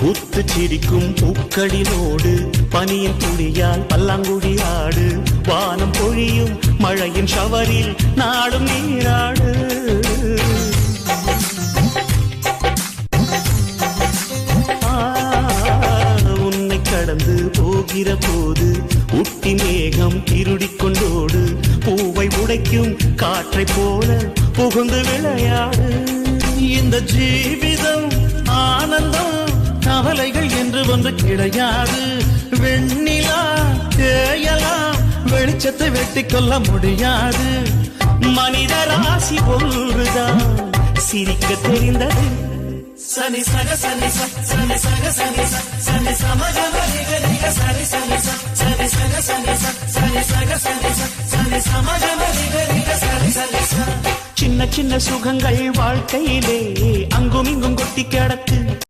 பூத்து சிரிக்கும் பூக்களினோடு பனியின் துளியால் பல்லாங்குழி ஆடு. வானம் பொழியும் மழையின் ஷவரில் நாடும் நீராடு. உன்னை கடந்து போகிற போது உட்டி மேகம் திருடிக் கொண்டோடு. பூவை உடைக்கும் காற்றை போல புகுந்து விளையாடு. இந்த ஜீவிதம் ஆனந்தம் கவலைகள் என்று ஒன்று கிடையாது. வெண்ணிலா தேயலாம் வெளிச்சத்தை வெட்டி கொள்ள முடியாது. மனித ராசி ஒன்றுதான் சிரிக்க தெரிந்தது. சனி சக சனி சனி சக சனி சனி சமகமரிக சனி சனி சனி சக சனி சனி சக சனி சனி சமகமரிக சனி சனி. சின்ன சின்ன சுகங்கள் வாழ்க்கையிலே அங்கும் இங்கும் கொட்டி கிடக்கு.